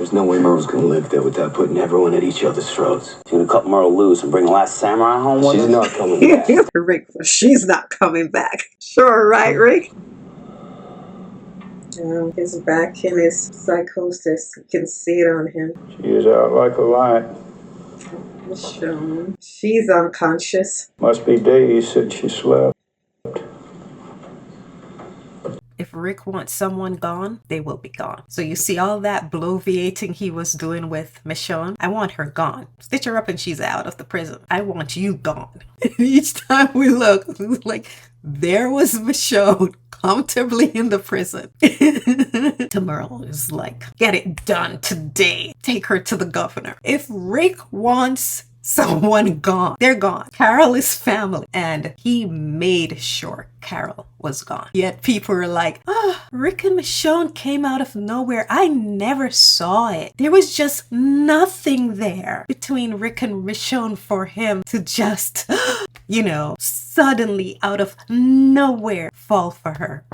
There's no way Merle's gonna live there without putting everyone at each other's throats. She's gonna cut Merle loose and bring the last samurai home with her? She's not coming back. Rick, she's not coming back. Sure, right, Rick? His back in his psychosis. You can see it on him. She is out like a light. Michonne. She's unconscious. Must be days since she slept. If Rick wants someone gone, they will be gone. So you see all that bloviating he was doing with Michonne? I want her gone. Stitch her up and she's out of the prison. I want you gone. Each time we look, like, there was Michonne comfortably in the prison. Merle is like, get it done today. Take her to the governor. If Rick wants someone gone, they're gone. Carol is family, and he made sure Carol was gone. Yet people were like, Rick and Michonne came out of nowhere. I never saw it. There was just nothing there between Rick and Michonne for him to just, suddenly out of nowhere fall for her.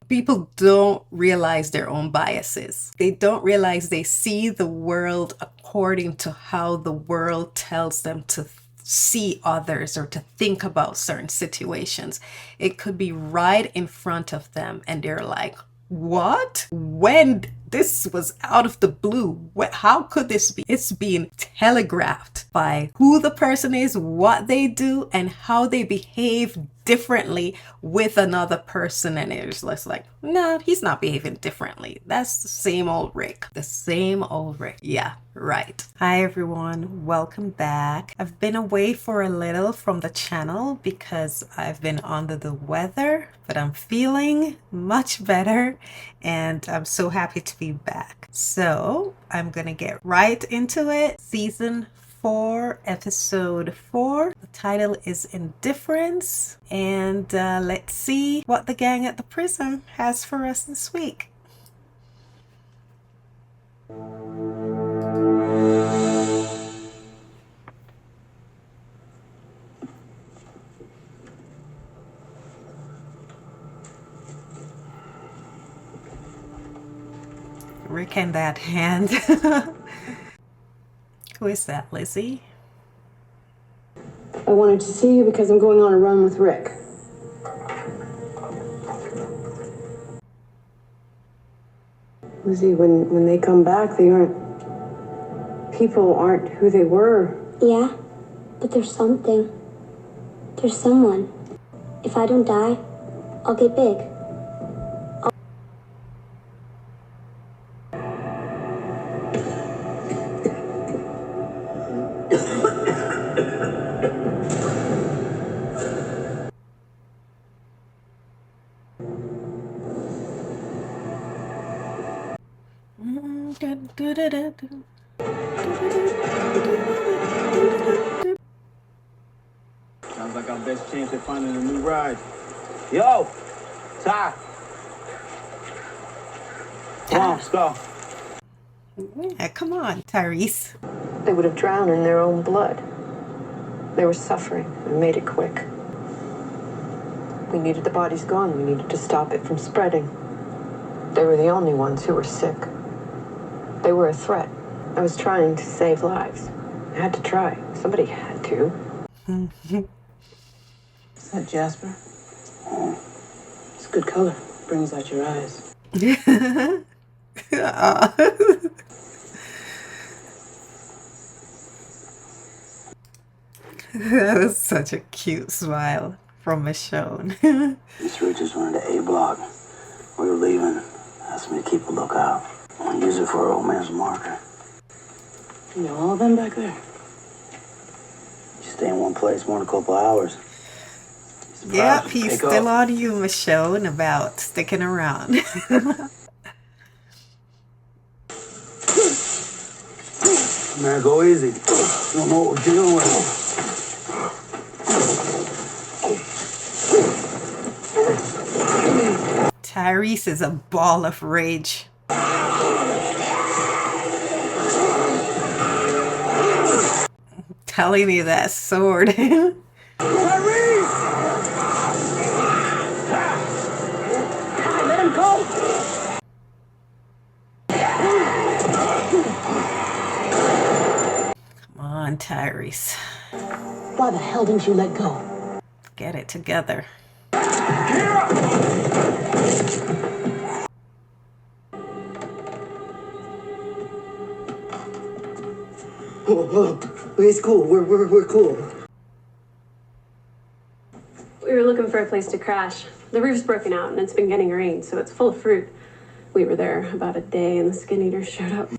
People don't realize their own biases. They don't realize they see the world according to how the world tells them to see others or to think about certain situations. It could be right in front of them and they're like, what? When? This was out of the blue. How could this be? It's being telegraphed by who the person is, what they do, and how they behave differently with another person. And it's just like, no, he's not behaving differently. That's the same old Rick. The same old Rick. Yeah, right. Hi, everyone. Welcome back. I've been away for a little from the channel because I've been under the weather, but I'm feeling much better and I'm so happy to be back. So I'm gonna get right into it. Season 4, episode 4. The title is Indifference, and let's see what the gang at the prison has for us this week. Rick and that hand. Who is that, Lizzie? I wanted to see you because I'm going on a run with Rick. Lizzie, when they come back, people aren't who they were. Yeah, but there's something. There's someone. If I don't die, I'll get big. Sounds like our best chance at finding a new ride. Yo, Ty. Come on, let's go. Yeah, come on, Tyrese. They would have drowned in their own blood. They were suffering. We made it quick. We needed the bodies gone. We needed to stop it from spreading. They were the only ones who were sick. They were a threat. I was trying to save lives. I had to try. Somebody had to. Is that Jasper? It's a good color. Brings out your eyes. That was such a cute smile from Michonne. These roaches were in the A block. We were leaving. Asked me to keep a lookout. I'm gonna use it for an old man's marker. You know all of them back there? You stay in one place more than a couple hours. Yep, he's still on you, Michonne, about sticking around. Man, go easy. You don't know what we're dealing with. Tyrese is a ball of rage. Telling me that sword. Tyrese! Let him go! on, Tyrese. Why the hell didn't you let go? Get it together. Whoa. It's cool. We're cool. We were looking for a place to crash. The roof's broken out and it's been getting rain, so it's full of fruit. We were there about a day and the skin eaters showed up.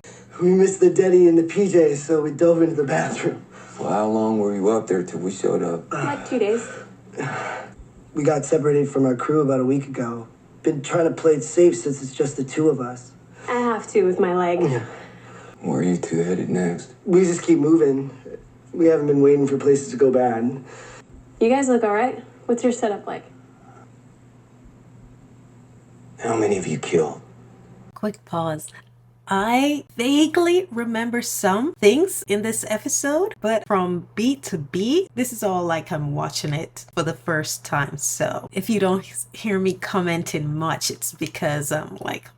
We missed the Denny and the PJs, so we dove into the bathroom. Well, how long were you up there till we showed up? Like 2 days. We got separated from our crew about a week ago. Been trying to play it safe since it's just the two of us. I have to with my leg. Where are you two headed next? We just keep moving. We haven't been waiting for places to go bad. You guys look all right. What's your setup like? How many have you killed? Quick pause. I vaguely remember some things in this episode, but from beat to beat, this is all like I'm watching it for the first time. So if you don't hear me commenting much, it's because I'm like,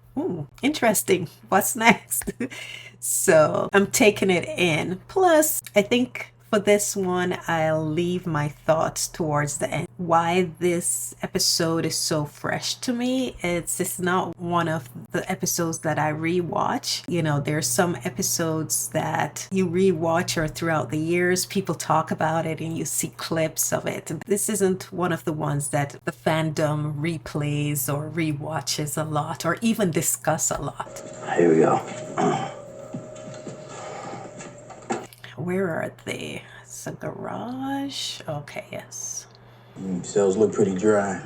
interesting. What's next? So I'm taking it in. Plus, I think for this one, I'll leave my thoughts towards the end. Why this episode is so fresh to me, it's not one of the episodes that I rewatch. You know, there's some episodes that you rewatch or throughout the years, people talk about it and you see clips of it. This isn't one of the ones that the fandom replays or rewatches a lot or even discuss a lot. Here we go. Where are they? It's a garage. Okay, yes. Cells look pretty dry.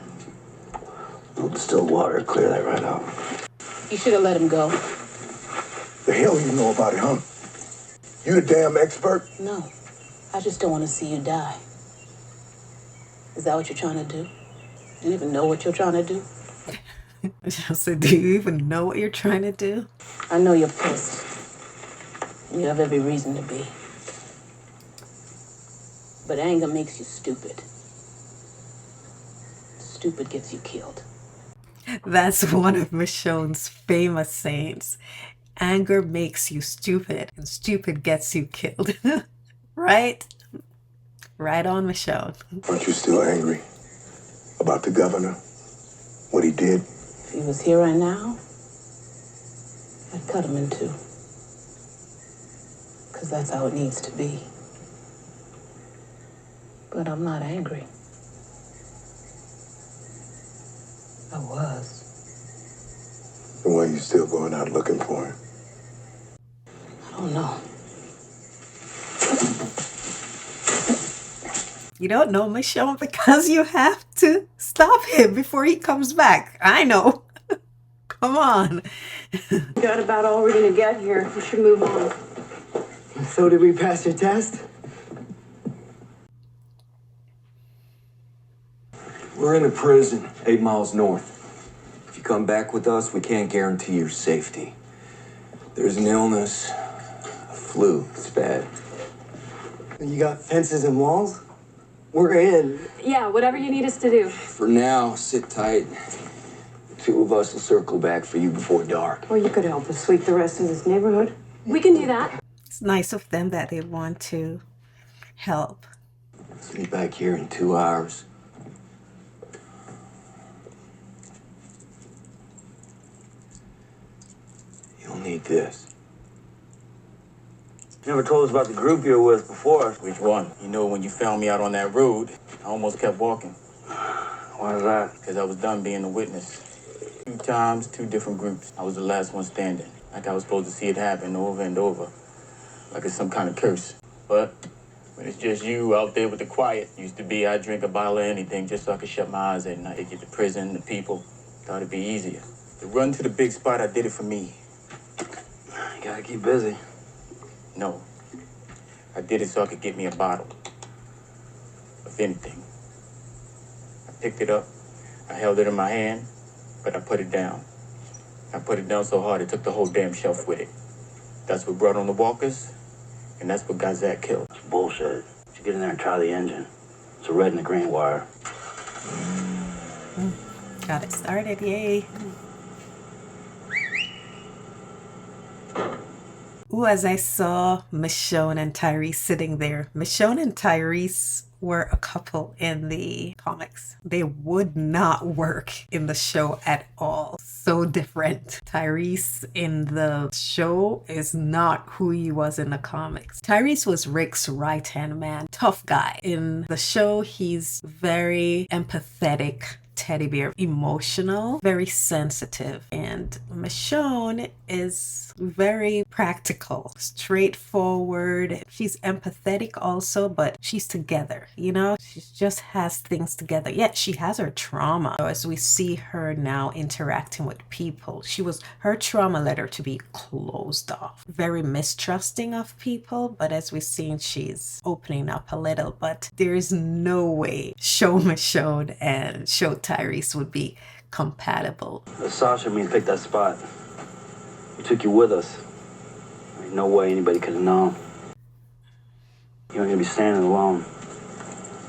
Still water. Clear that right out. You should have let him go. The hell you know about it, huh? You the damn expert? No. I just don't want to see you die. Is that what you're trying to do? Do you even know what you're trying to do? So do you even know what you're trying to do? I know you're pissed. You have every reason to be. But anger makes you stupid. Stupid gets you killed. That's one of Michonne's famous sayings. Anger makes you stupid, and stupid gets you killed. Right? Right on, Michonne. Aren't you still angry about the governor? What he did? If he was here right now, I'd cut him in two. Because that's how it needs to be. But I'm not angry. I was. And why are you still going out looking for him? I don't know. You don't know, Michonne, because you have to stop him before he comes back. I know. Come on. Got about all we're gonna get here. We should move on. So did we pass your test? We're in a prison 8 miles north. If you come back with us, we can't guarantee your safety. There's an illness, a flu. It's bad. You got fences and walls? We're in. Yeah, whatever you need us to do. For now, sit tight. The two of us will circle back for you before dark. Or you could help us sweep the rest of this neighborhood. We can do that. It's nice of them that they want to help. See you back here in 2 hours. You'll need this. You never told us about the group you were with before. Which one? You know, when you found me out on that road, I almost kept walking. Why is that? Because I was done being a witness. 2 times, 2 different groups. I was the last one standing. Like I was supposed to see it happen over and over. Like it's some kind of curse. But when it's just you out there with the quiet, used to be I'd drink a bottle of anything just so I could shut my eyes at night. They get to prison, the people. Thought it'd be easier. The run to the big spot, I did it for me. You gotta keep busy. No. I did it so I could get me a bottle. Of anything. I picked it up. I held it in my hand, but I put it down. I put it down so hard it took the whole damn shelf with it. That's what brought on the walkers, and that's what got Zach killed. It's bullshit. You get in there and try the engine. It's a red and a green wire. Got it started, yay. Ooh, as I saw Michonne and Tyrese sitting there, Michonne and Tyrese were a couple in the comics. They would not work in the show at all. So different. Tyrese in the show is not who he was in the comics. Tyrese was Rick's right-hand man, tough guy. In the show, he's very empathetic teddy bear, emotional, very sensitive. And Michonne is very practical, straightforward. She's empathetic also, but she's together, you know? She just has things together. Yet she has her trauma. So as we see her now interacting with people, her trauma led her to be closed off, very mistrusting of people. But as we've seen, she's opening up a little. But there's no way show Michonne and show Tyrese would be compatible. Sasha, I mean, pick that spot. We took you with us. Ain't no way anybody could have known. You ain't gonna be standing alone.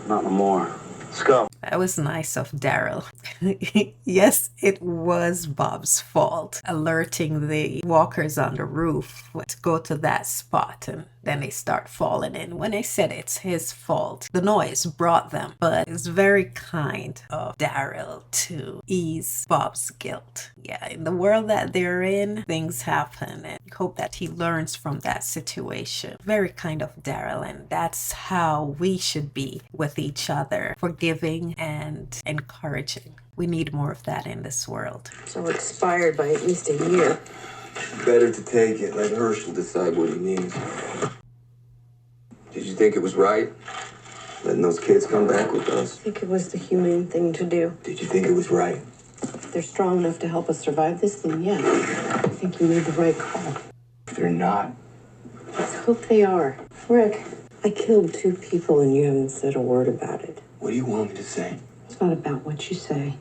Not no more. Let's go. That was nice of Daryl. Yes, it was Bob's fault, alerting the walkers on the roof to go to that spot, and then they start falling in. When I said it's his fault, the noise brought them, but it's very kind of Daryl to ease Bob's guilt. Yeah, in the world that they're in, things happen, and I hope that he learns from that situation. Very kind of Daryl, and that's how we should be with each other, forgiving and encouraging. We need more of that in this world. So expired by at least a year. Better to take it. Let Herschel decide what he needs. Did you think it was right? Letting those kids come back with us? I think it was the humane thing to do. Did you think it was right? If they're strong enough to help us survive this, then yeah. I think you made the right call. If they're not. Let's hope they are. Rick, I killed 2 people and you haven't said a word about it. What do you want me to say? It's not about what you say.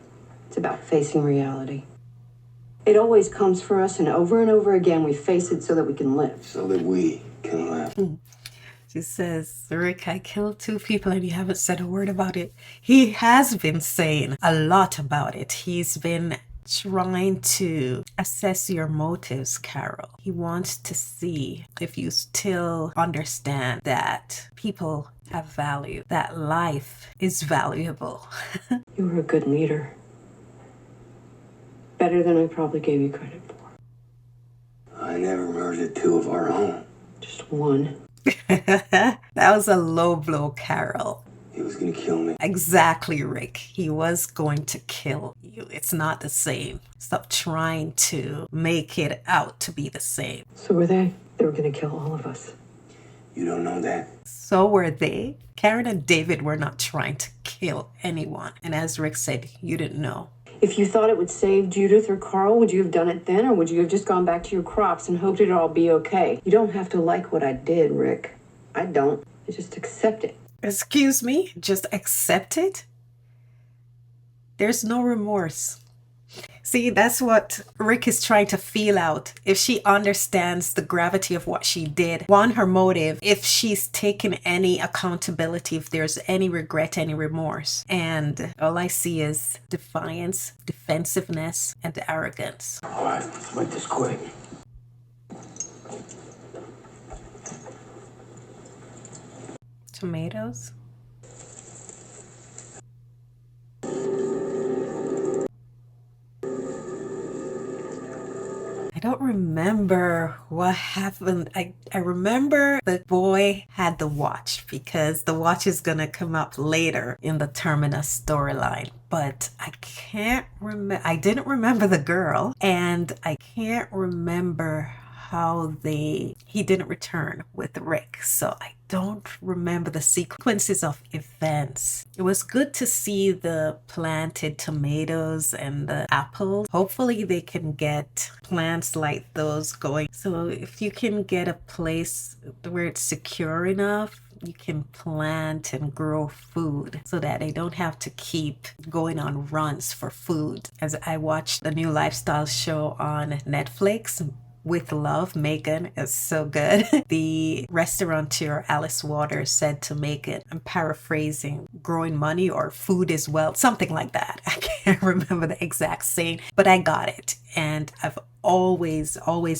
It's about facing reality. It always comes for us, and over again we face it so that we can live. So that we can live. She says, Rick, I killed 2 people and you haven't said a word about it. He has been saying a lot about it. He's been trying to assess your motives, Carol. He wants to see if you still understand that people have value, that life is valuable. You were a good leader. Better than I probably gave you credit for. I never murdered 2 of our own. Just 1. That was a low blow, Carol. He was gonna kill me. Exactly, Rick. He was going to kill you. It's not the same. Stop trying to make it out to be the same. So were they? They were going to kill all of us. You don't know that? So were they. Karen and David were not trying to kill anyone. And as Rick said, you didn't know. If you thought it would save Judith or Carl, would you have done it then? Or would you have just gone back to your crops and hoped it'd all be okay? You don't have to like what I did, Rick. I don't. I just accept it. Excuse me? Just accept it? There's no remorse. See, that's what Rick is trying to feel out. If she understands the gravity of what she did, her motive, if she's taken any accountability, if there's any regret, any remorse. And all I see is defiance, defensiveness, and arrogance. All right, let's make this quick. Tomatoes? I don't remember what happened. I remember the boy had the watch because the watch is gonna come up later in the Terminus storyline. But I can't remember. I didn't remember the girl, and I can't remember how he didn't return with Rick. So I don't remember the sequences of events. It was good to see the planted tomatoes and the apples. Hopefully they can get plants like those going. So if you can get a place where it's secure enough, you can plant and grow food so that they don't have to keep going on runs for food. As I watched the new lifestyle show on Netflix, With Love, Megan is so good. The restaurateur Alice Waters said to Megan, I'm paraphrasing, growing money or food is wealth, something like that. I can't remember the exact saying, but I got it. And I've always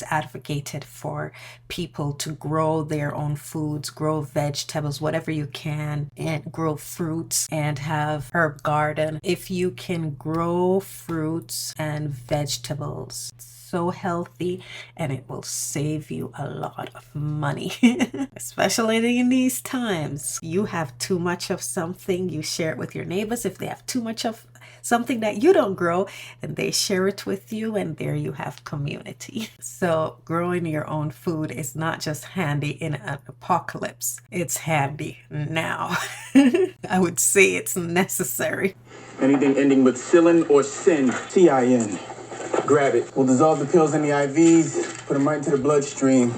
advocated for people to grow their own foods, grow vegetables, whatever you can, and grow fruits and have herb garden. If you can grow fruits and vegetables, so healthy, and it will save you a lot of money. Especially in these times. You have too much of something, you share it with your neighbors. If they have too much of something that you don't grow, and they share it with you, and there you have community. So growing your own food is not just handy in an apocalypse, it's handy now. I would say it's necessary. Anything ending with Cillin or Sin, T-I-N. Grab it. We'll dissolve the pills in the IVs, put them right into the bloodstream.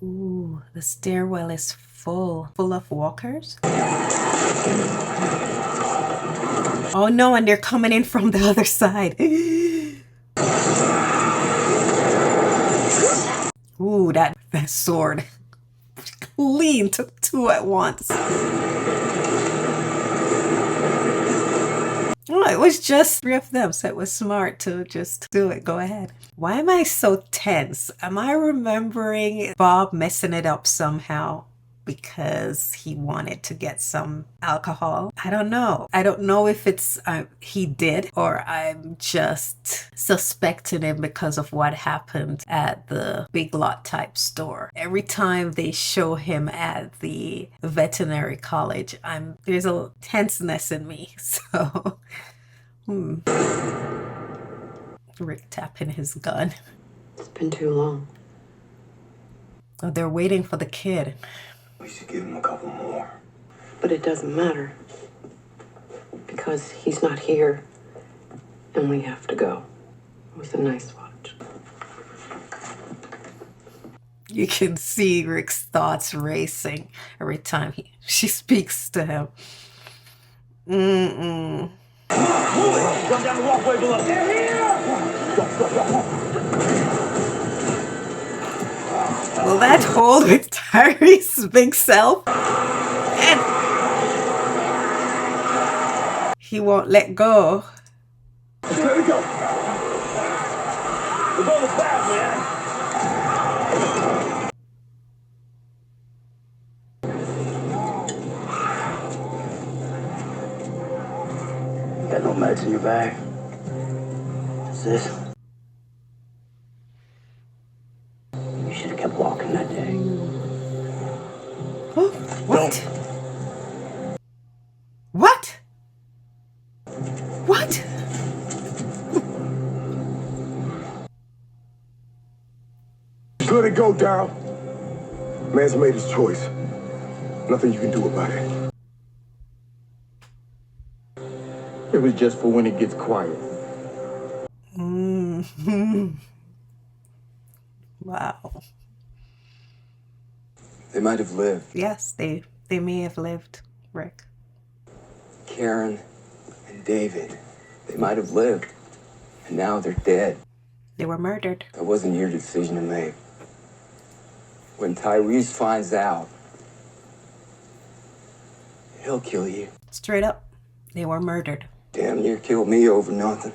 Ooh, the stairwell is full of walkers. Oh no, and they're coming in from the other side. Ooh, that sword. Clean, took two at once. Oh, it was just 3 of them, so it was smart to just do it. Go ahead. Why am I so tense? Am I remembering Bob messing it up somehow because he wanted to get some alcohol? I don't know. I don't know if it's he did, or I'm just suspecting him because of what happened at the Big Lot type store. Every time they show him at the veterinary college, there's a tenseness in me. So Rick tapping his gun. It's been too long. Oh, they're waiting for the kid. We should give him a couple more. But it doesn't matter. Because he's not here. And we have to go. It was a nice watch. You can see Rick's thoughts racing every time she speaks to him. Run down the walkway below. They're here! Will that hold with Tyrese's big self? And he won't let go. Here we go. The ball is back, man. You got no meds in your bag. What's this? You should have kept walking that day. Oh, what? What? What? Just let it go, Daryl. Man's made his choice. Nothing you can do about it. It was just for when it gets quiet. Wow. They might have lived. Yes, they may have lived, Rick. Karen and David, they might have lived. And now they're dead. They were murdered. That wasn't your decision to make. When Tyrese finds out, he'll kill you. Straight up, they were murdered. Damn near killed me over nothing.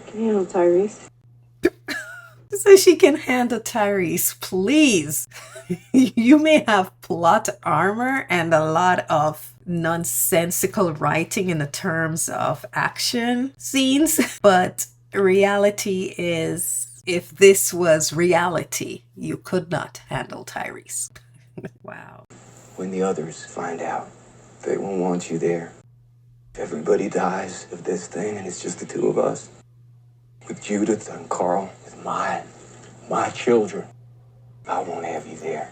Can you handle Tyrese? So she can handle Tyrese, please. You may have plot armor and a lot of nonsensical writing in the terms of action scenes, but reality is, if this was reality, you could not handle Tyrese. Wow. When the others find out, they won't want you there. Everybody dies of this thing, and it's just the two of us. With Judith and Carl, with my children. I won't have you there.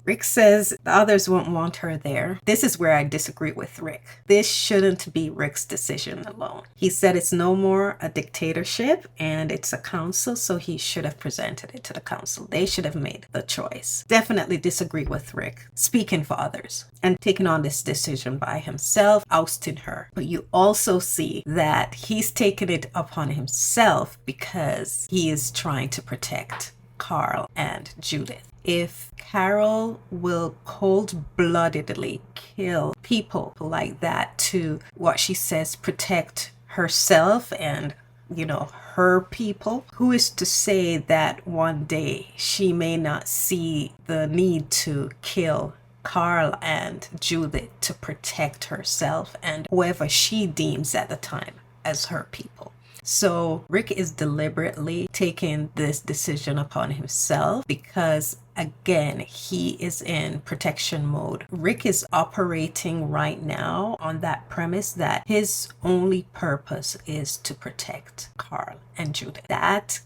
Rick says the others won't want her there. This is where I disagree with Rick. This shouldn't be Rick's decision alone. He said it's no more a dictatorship and it's a council, so he should have presented it to the council. They should have made the choice. Definitely disagree with Rick, speaking for others and taking on this decision by himself, ousting her. But you also see that he's taken it upon himself because he is trying to protect Carl and Judith. If Carol will cold-bloodedly kill people like that to, what she says, protect herself and her people. Who is to say that one day she may not see the need to kill Carl and Judith to protect herself and whoever she deems at the time as her people? So Rick is deliberately taking this decision upon himself because, again, he is in protection mode. Rick is operating right now on that premise that his only purpose is to protect Carl and Judith. That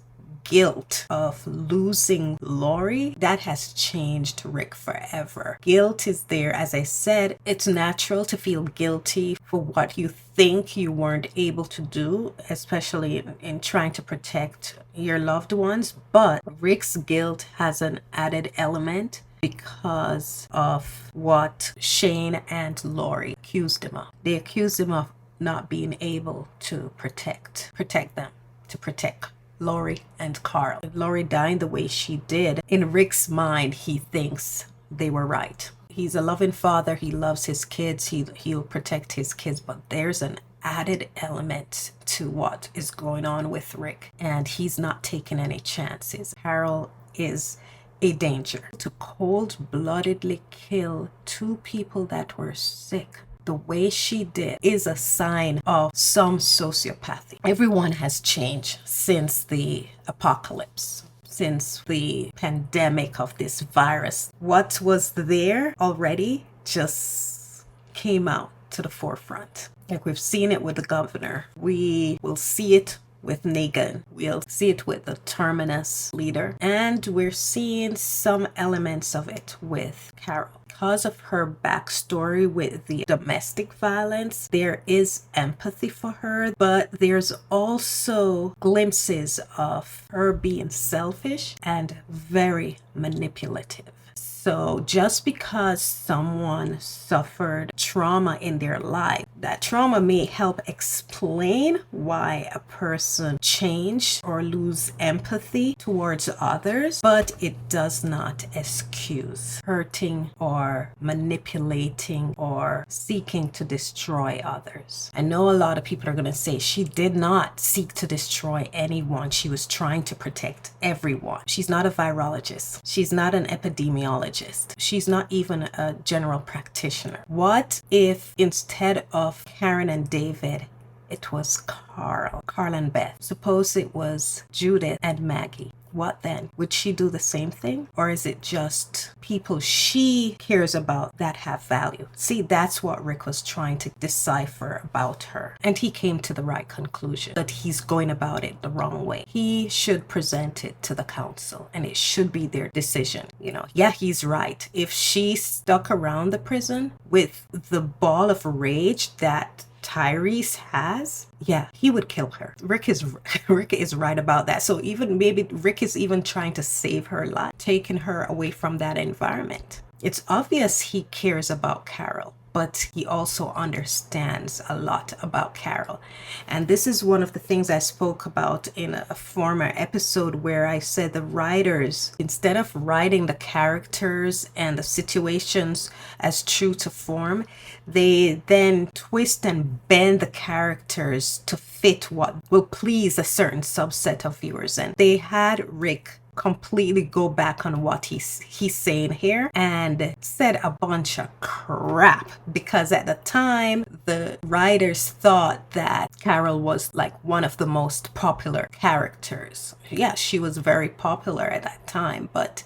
guilt of losing Lori, that has changed Rick forever. Guilt is there. As I said, it's natural to feel guilty for what you think you weren't able to do, especially in trying to protect your loved ones. But Rick's guilt has an added element because of what Shane and Lori accused him of. They accused him of not being able to protect them, to protect Lori and Carl. Lori dying the way she did, in Rick's mind, he thinks they were right. He's a loving father. He loves his kids. He'll protect his kids. But there's an added element to what is going on with Rick. And he's not taking any chances. Carol is a danger. To cold-bloodedly kill two people that were sick the way she did is a sign of some sociopathy. Everyone has changed since the apocalypse, since the pandemic of this virus. What was there already just came out to the forefront. Like we've seen it with the governor. We will see it with Negan. We'll see it with the Terminus leader. And we're seeing some elements of it with Carol. Because of her backstory with the domestic violence, there is empathy for her, but there's also glimpses of her being selfish and very manipulative. So just because someone suffered trauma in their life, that trauma may help explain why a person changed or lose empathy towards others, but it does not excuse hurting or manipulating or seeking to destroy others. I know a lot of people are going to say she did not seek to destroy anyone. She was trying to protect everyone. She's not a virologist. She's not an epidemiologist. She's not even a general practitioner. What if instead of Karen and David, it was Carl and Beth? Suppose it was Judith and Maggie. What then? Would she do the same thing? Or is it just people she cares about that have value? See, that's what Rick was trying to decipher about her. And he came to the right conclusion, that he's going about it the wrong way. He should present it to the council and it should be their decision. Yeah, he's right. If she stuck around the prison with the ball of rage that Tyrese has, yeah, he would kill her. Rick is right about that. So even maybe Rick is even trying to save her life, taking her away from that environment. It's obvious he cares about Carol, but he also understands a lot about Carol. And this is one of the things I spoke about in a former episode where I said the writers, instead of writing the characters and the situations as true to form, they then twist and bend the characters to fit what will please a certain subset of viewers. And they had Rick completely go back on what he's saying here and said a bunch of crap, because at the time the writers thought that Carol was like one of the most popular characters. Yeah, she was very popular at that time, but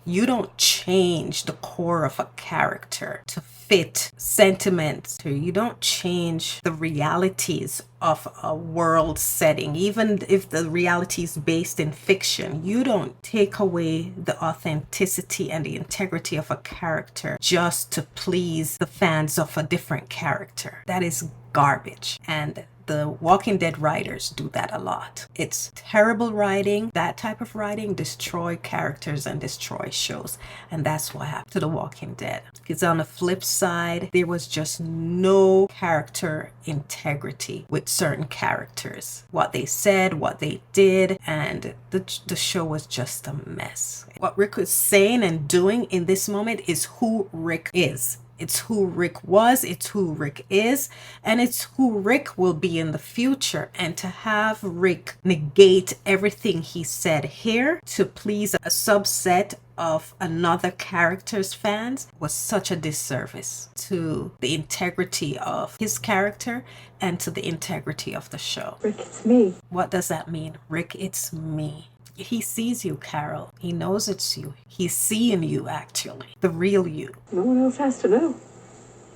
you don't change the core of a character to fit sentiments. You don't change the realities of a world setting. Even if the reality is based in fiction, you don't take away the authenticity and the integrity of a character just to please the fans of a different character. That is garbage. And the Walking Dead writers do that a lot. It's terrible writing. That type of writing destroy characters and destroy shows. And that's what happened to The Walking Dead. Because on the flip side, there was just no character integrity with certain characters. What they said, what they did, and the show was just a mess. What Rick was saying and doing in this moment is who Rick is. It's who Rick was, it's who Rick is, and it's who Rick will be in the future. And to have Rick negate everything he said here to please a subset of another character's fans was such a disservice to the integrity of his character and to the integrity of the show. Rick, it's me. What does that mean? Rick, it's me. He sees you, Carol. He knows it's you. He's seeing you, actually. The real you. No one else has to know.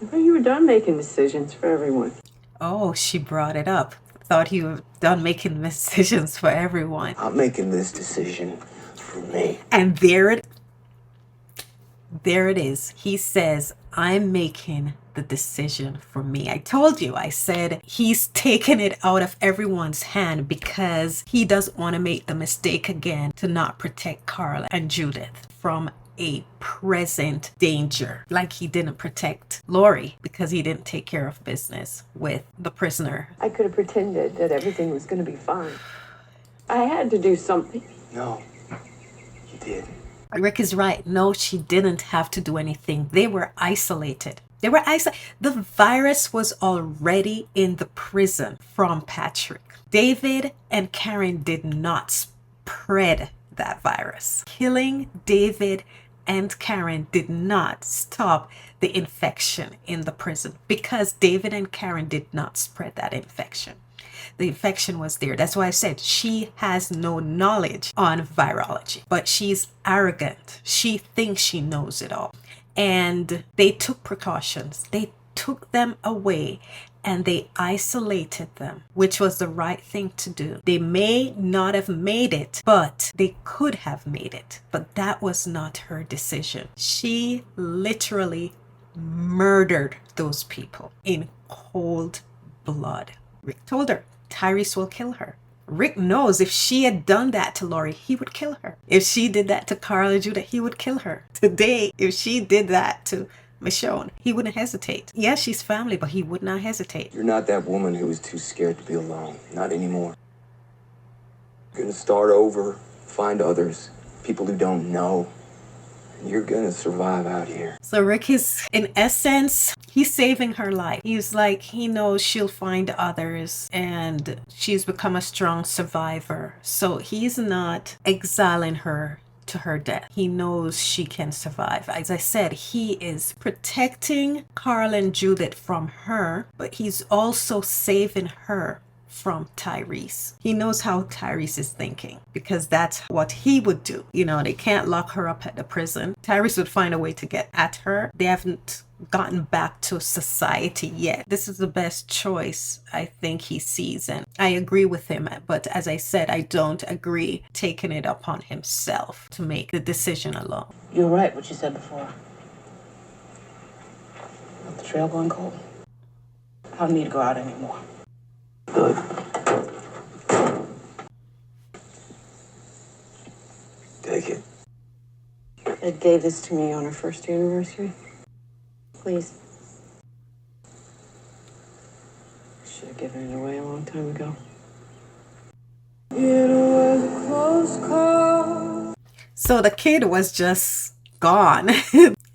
I thought you were done making decisions for everyone. Oh, she brought it up. Thought you were done making decisions for everyone. I'm making this decision for me. And there it is. He says, I'm making the decision for me. I told you, I said he's taking it out of everyone's hand because he doesn't want to make the mistake again to not protect Carl and Judith from a present danger, like he didn't protect Lori because he didn't take care of business with the prisoner. I could have pretended that everything was going to be fine. I had to do something. No, you didn't. Rick is right. No, she didn't have to do anything. They were isolated. The virus was already in the prison from Patrick. David and Karen did not spread that virus. Killing David and Karen did not stop the infection in the prison because David and Karen did not spread that infection. The infection was there. That's why I said she has no knowledge on virology, but she's arrogant. She thinks she knows it all. And they took precautions. They took them away and they isolated them, which was the right thing to do. They may not have made it, but they could have made it. But that was not her decision. She literally murdered those people in cold blood. Rick told her, Tyrese will kill her. Rick knows if she had done that to Lori, he would kill her. If she did that to Carl and Judah, he would kill her. Today, if she did that to Michonne, he wouldn't hesitate. Yes, she's family, but he would not hesitate. You're not that woman who was too scared to be alone. Not anymore. You're gonna start over, find others, people who don't know. And you're gonna survive out here. So Rick is, in essence, he's saving her life. He's like, he knows she'll find others and she's become a strong survivor. So he's not exiling her to her death. He knows she can survive. As I said, he is protecting Carl and Judith from her, but he's also saving her from Tyrese. He knows how Tyrese is thinking because that's what he would do. You know, they can't lock her up at the prison. Tyrese would find a way to get at her. They haven't gotten back to society yet. This is the best choice I think he sees, and I agree with him. But as I said, I don't agree taking it upon himself to make the decision alone. You're right, what you said before. With the trail going cold, I don't need to go out anymore. Good. Take it. Ed gave this to me on our first anniversary. Please. Should have given it away a long time ago. It was a close call. So the kid was just gone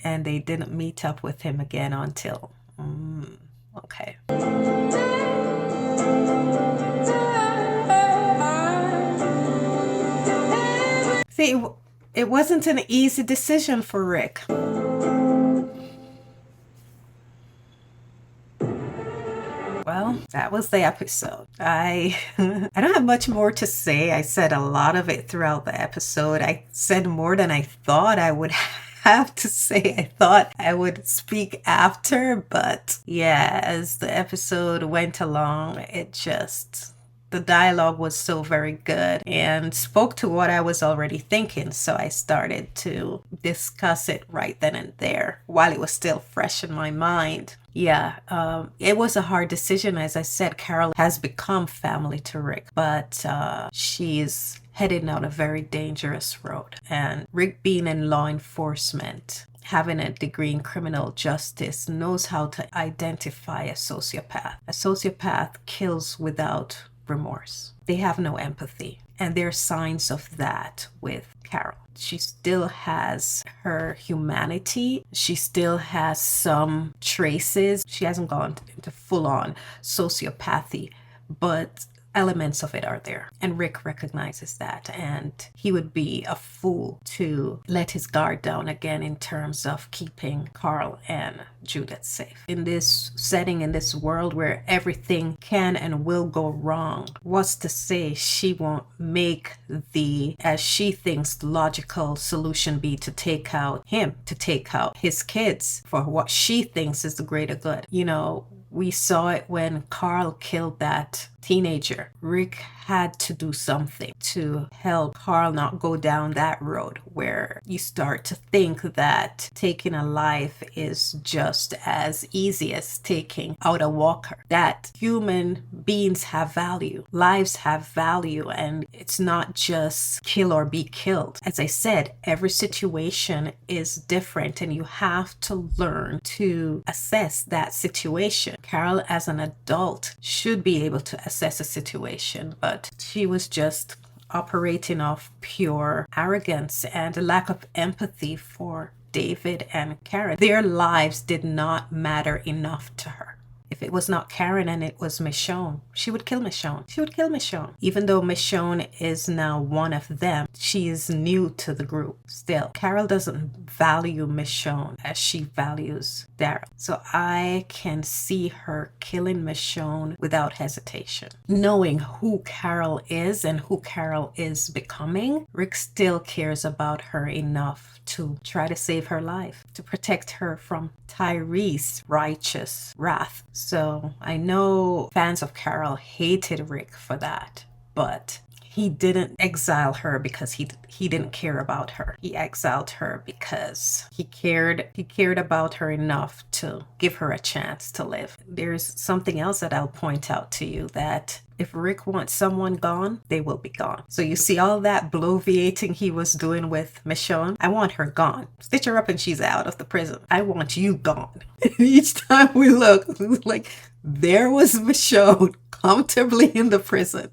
and they didn't meet up with him again until okay. See, it wasn't an easy decision for Rick. Well, that was the episode. I don't have much more to say. I said a lot of it throughout the episode. I said more than I thought I would have to say. I thought I would speak after, but yeah, as the episode went along, the dialogue was so very good and spoke to what I was already thinking. So I started to discuss it right then and there while it was still fresh in my mind. Yeah, it was a hard decision. As I said, Carol has become family to Rick, but she's heading down a very dangerous road. And Rick, being in law enforcement, having a degree in criminal justice, knows how to identify a sociopath. A sociopath kills without remorse. They have no empathy. And there are signs of that with Carol. She still has her humanity. She still has some traces. She hasn't gone into full-on sociopathy, but elements of it are there. And Rick recognizes that, and he would be a fool to let his guard down again in terms of keeping Carl and Judith safe. In this setting, in this world where everything can and will go wrong, what's to say she won't make the, as she thinks, logical solution be to take out him, to take out his kids for what she thinks is the greater good. You know, we saw it when Carl killed that teenager. Rick had to do something to help Carl not go down that road where you start to think that taking a life is just as easy as taking out a walker. That human beings have value, lives have value, and it's not just kill or be killed. As I said, every situation is different and you have to learn to assess that situation. Carol, as an adult, should be able to assess a situation, but she was just operating off pure arrogance and a lack of empathy for David and Karen. Their lives did not matter enough to her. If it was not Karen and it was Michonne, she would kill Michonne. She would kill Michonne. Even though Michonne is now one of them, she is new to the group still. Carol doesn't value Michonne as she values Daryl. So I can see her killing Michonne without hesitation. Knowing who Carol is and who Carol is becoming, Rick still cares about her enough to try to save her life, to protect her from Tyrese's righteous wrath. So I know fans of Carol hated Rick for that, but he didn't exile her because he didn't care about her. He exiled her because he cared about her enough to give her a chance to live. There's something else that I'll point out to you, that if Rick wants someone gone, they will be gone. So you see all that bloviating he was doing with Michonne? I want her gone. Stitch her up and she's out of the prison. I want you gone. Each time we look, like, there was Michonne comfortably in the prison.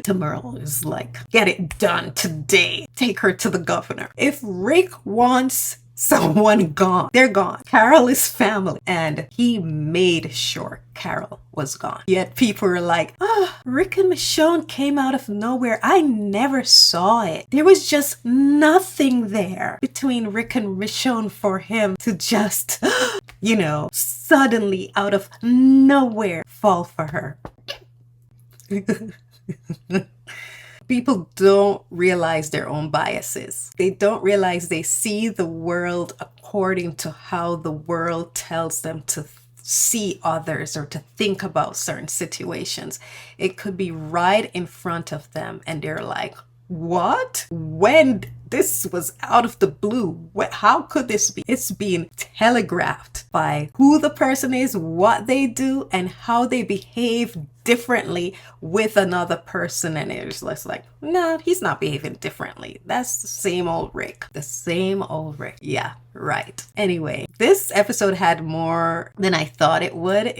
Tomorrow is like, get it done today. Take her to the governor. If Rick wants someone gone, they're gone. Carol is family, and he made sure Carol was gone. Yet people were like, Rick and Michonne came out of nowhere. I never saw it. There was just nothing there between Rick and Michonne for him to just, suddenly out of nowhere fall for her. People don't realize their own biases. They don't realize they see the world according to how the world tells them to see others or to think about certain situations. It could be right in front of them and they're like, what? When? This was out of the blue. How could this be? It's being telegraphed by who the person is, what they do, and how they behave differently with another person. And it's just like, no, he's not behaving differently. That's the same old Rick. The same old Rick. Yeah, right. Anyway, this episode had more than I thought it would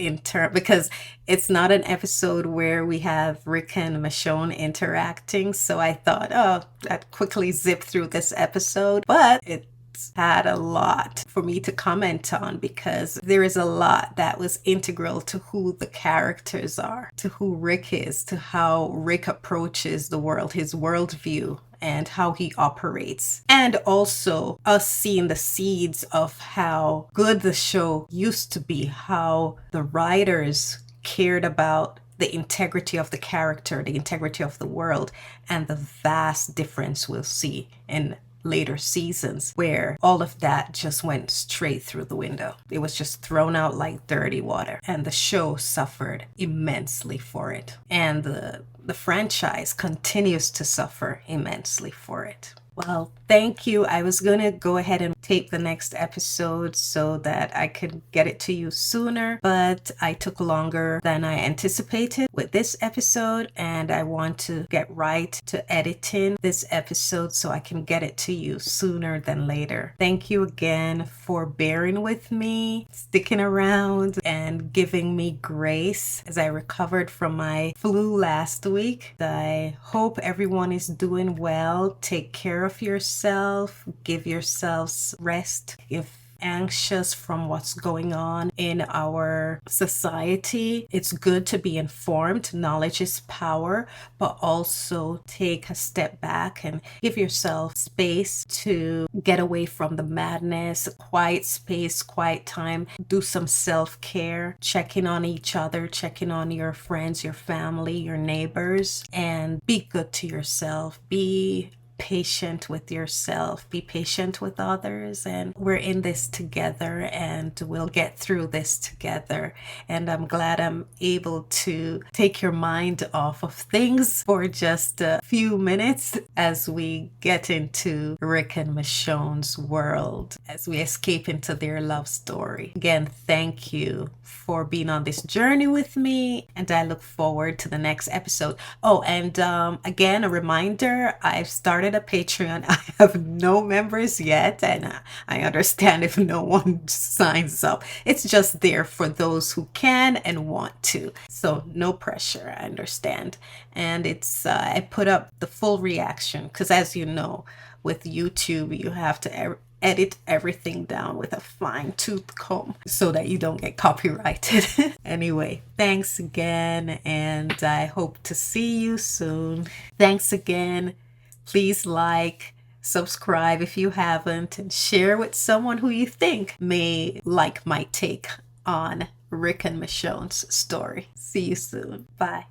because it's not an episode where we have Rick and Michonne interacting. So I thought, I'd quickly zip through this episode, but it's had a lot for me to comment on because there is a lot that was integral to who the characters are, to who Rick is, to how Rick approaches the world, his worldview, and how he operates. And also us seeing the seeds of how good the show used to be, how the writers cared about the integrity of the character, the integrity of the world, and the vast difference we'll see in later seasons where all of that just went straight through the window. It was just thrown out like dirty water, and the show suffered immensely for it. And the franchise continues to suffer immensely for it. Well, thank you. I was going to go ahead and tape the next episode so that I could get it to you sooner, but I took longer than I anticipated with this episode, and I want to get right to editing this episode so I can get it to you sooner than later. Thank you again for bearing with me, sticking around, and giving me grace as I recovered from my flu last week. I hope everyone is doing well. Take care of yourself. Give yourselves rest if anxious from what's going on in our society. It's good to be informed. Knowledge is power, but also take a step back and give yourself space to get away from the madness, quiet space, quiet time. Do some self-care, checking on each other, checking on your friends, your family, your neighbors, and be good to yourself. Be patient with yourself, be patient with others, and we're in this together and we'll get through this together. And I'm glad I'm able to take your mind off of things for just a few minutes as we get into Rick and Michonne's world, as we escape into their love story. Again, thank you for being on this journey with me, and I look forward to the next episode. Oh, and again, a reminder, I've started a Patreon. I have no members yet, and I understand if no one signs up. It's just there for those who can and want to. So no pressure, I understand. And it's I put up the full reaction because, as you know, with YouTube, you have to edit everything down with a fine-tooth comb so that you don't get copyrighted. Anyway, thanks again, and I hope to see you soon. Thanks again. Please like, subscribe if you haven't, and share with someone who you think may like my take on Rick and Michonne's story. See you soon. Bye.